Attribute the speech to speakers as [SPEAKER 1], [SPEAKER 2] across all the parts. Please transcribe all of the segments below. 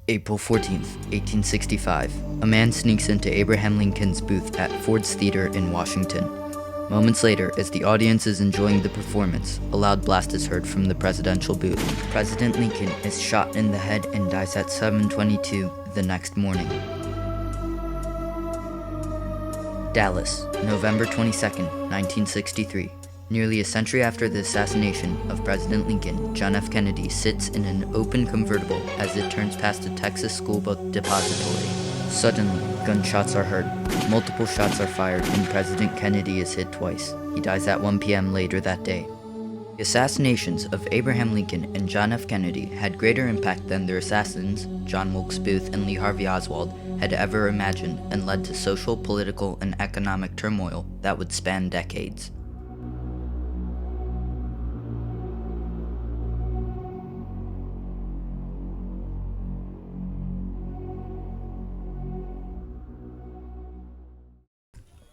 [SPEAKER 1] April 14th, 1865, a man sneaks into Abraham Lincoln's booth at Ford's Theater in Washington. Moments later, as the audience is enjoying the performance, a loud blast is heard from the presidential booth. President Lincoln is shot in the head and dies at 7:22 the next morning. Dallas, November 22nd, 1963. Nearly a century after the assassination of President Lincoln, John F. Kennedy sits in an open convertible as it turns past a Texas school book depository. Suddenly, gunshots are heard. Multiple shots are fired and President Kennedy is hit twice. He dies at 1 p.m. later that day. The assassinations of Abraham Lincoln and John F. Kennedy had greater impact than their assassins, John Wilkes Booth and Lee Harvey Oswald, had ever imagined, and led to social, political, and economic turmoil that would span decades.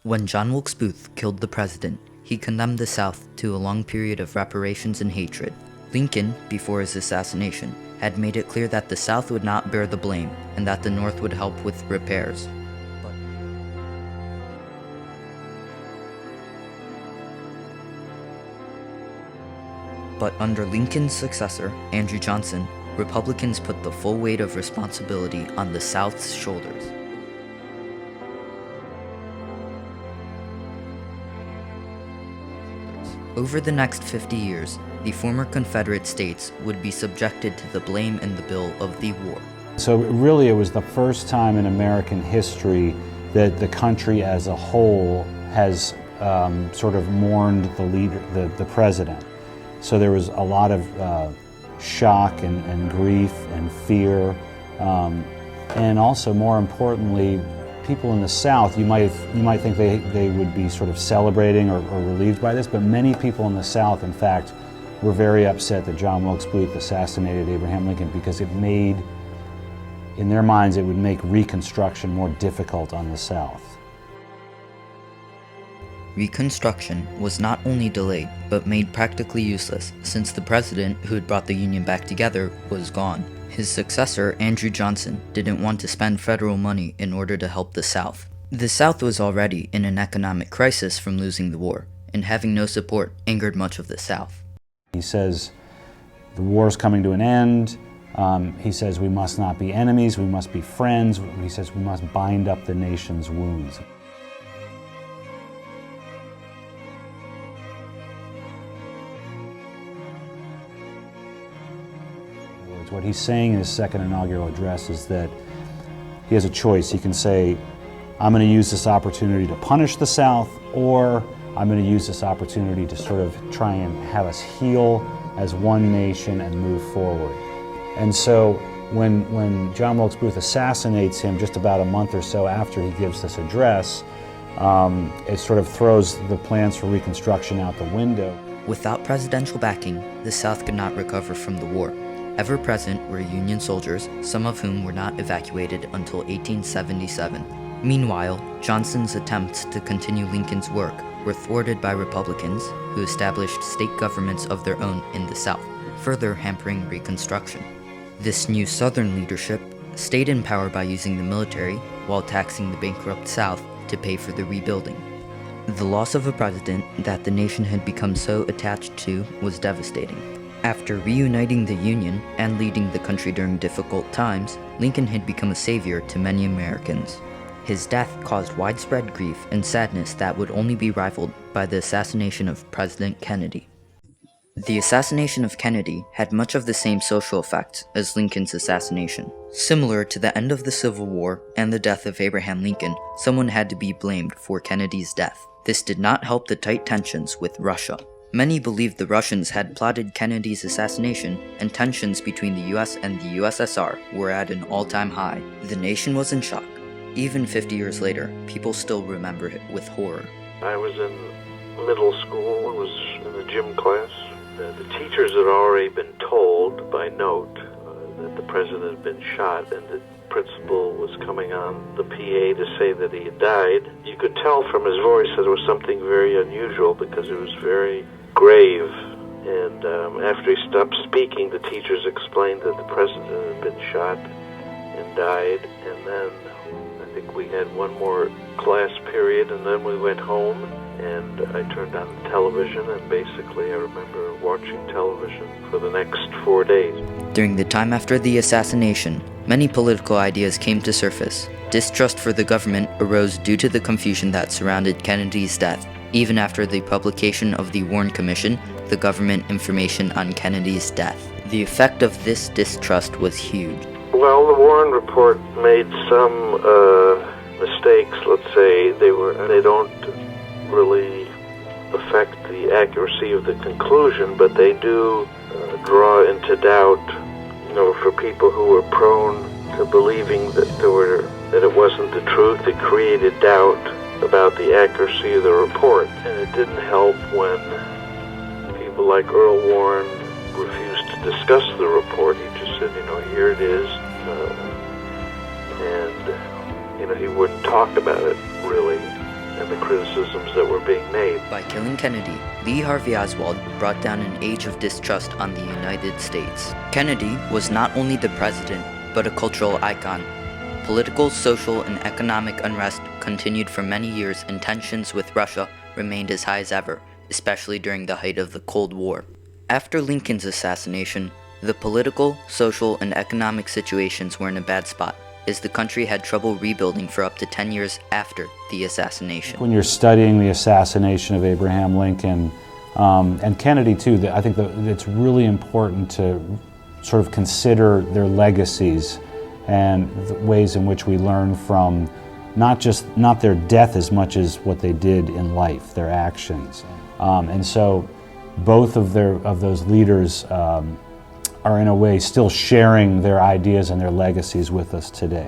[SPEAKER 1] When John Wilkes Booth killed the president, he condemned the South to a long period of reparations and hatred. Lincoln, before his assassination, had made it clear that the South would not bear the blame and that the North would help with repairs. But under Lincoln's successor, Andrew Johnson, Republicans put the full weight of responsibility on the South's shoulders. Over the next 50 years, the former Confederate states would be subjected to the blame in the bill of the war.
[SPEAKER 2] So really it was the first time in American history that the country as a whole has sort of mourned the leader, the president. So there was a lot of shock and grief and fear, and also more importantly, people in the South, you might think they would be sort of celebrating or relieved by this, but many people in the South, in fact, were very upset that John Wilkes Booth assassinated Abraham Lincoln because it made, in their minds, it would make Reconstruction more difficult on the South.
[SPEAKER 1] Reconstruction was not only delayed, but made practically useless, since the president who had brought the Union back together was gone. His successor, Andrew Johnson, didn't want to spend federal money in order to help the South. The South was already in an economic crisis from losing the war, and having no support angered much of the South.
[SPEAKER 2] He says the war's coming to an end. He says we must not be enemies, we must be friends. He says we must bind up the nation's wounds. What he's saying in his second inaugural address is that he has a choice. He can say, I'm going to use this opportunity to punish the South, or I'm going to use this opportunity to sort of try and have us heal as one nation and move forward. And so when John Wilkes Booth assassinates him just about a month or so after he gives this address, it sort of throws the plans for Reconstruction out the window.
[SPEAKER 1] Without presidential backing, the South could not recover from the war. Ever present were Union soldiers, some of whom were not evacuated until 1877. Meanwhile, Johnson's attempts to continue Lincoln's work were thwarted by Republicans, who established state governments of their own in the South, further hampering Reconstruction. This new Southern leadership stayed in power by using the military while taxing the bankrupt South to pay for the rebuilding. The loss of a president that the nation had become so attached to was devastating. After reuniting the Union and leading the country during difficult times, Lincoln had become a savior to many Americans. His death caused widespread grief and sadness that would only be rivaled by the assassination of President Kennedy. The assassination of Kennedy had much of the same social effects as Lincoln's assassination. Similar to the end of the Civil War and the death of Abraham Lincoln, someone had to be blamed for Kennedy's death. This did not help the tight tensions with Russia. Many believed the Russians had plotted Kennedy's assassination, and tensions between the US and the USSR were at an all-time high. The nation was in shock. Even 50 years later, people still remember it with horror.
[SPEAKER 3] I was in middle school, I was in the gym class. The teachers had already been told by note that the president had been shot, and the principal was coming on the PA to say that he had died. You could tell from his voice that it was something very unusual because it was very grave. And after he stopped speaking, the teachers explained that the president had been shot and died, and then I think we had one more class period, and then we went home, and I turned on the television, and basically I remember watching television for the next 4 days.
[SPEAKER 1] During the time after the assassination, many political ideas came to surface. Distrust for the government arose due to the confusion that surrounded Kennedy's death. Even after the publication of the Warren Commission, the government information on Kennedy's death. The effect of this distrust was huge.
[SPEAKER 3] Well, the Warren report made some mistakes, let's say. They don't really affect the accuracy of the conclusion, but they do draw into doubt, for people who were prone to believing that it wasn't the truth. It created doubt about the accuracy of the report, and it didn't help when people like Earl Warren refused to discuss the report. He just said, here it is, and he wouldn't talk about it really, and the criticisms that were being made.
[SPEAKER 1] By killing Kennedy, Lee Harvey Oswald brought down an age of distrust on the United States. Kennedy was not only the president, but a cultural icon. Political, social, and economic unrest continued for many years, and tensions with Russia remained as high as ever, especially during the height of the Cold War. After Lincoln's assassination, the political, social, and economic situations were in a bad spot, as the country had trouble rebuilding for up to 10 years after the assassination.
[SPEAKER 2] When you're studying the assassination of Abraham Lincoln, and Kennedy too, I think that it's really important to sort of consider their legacies and the ways in which we learn from not their death as much as what they did in life, their actions. And so both of those leaders are in a way still sharing their ideas and their legacies with us today.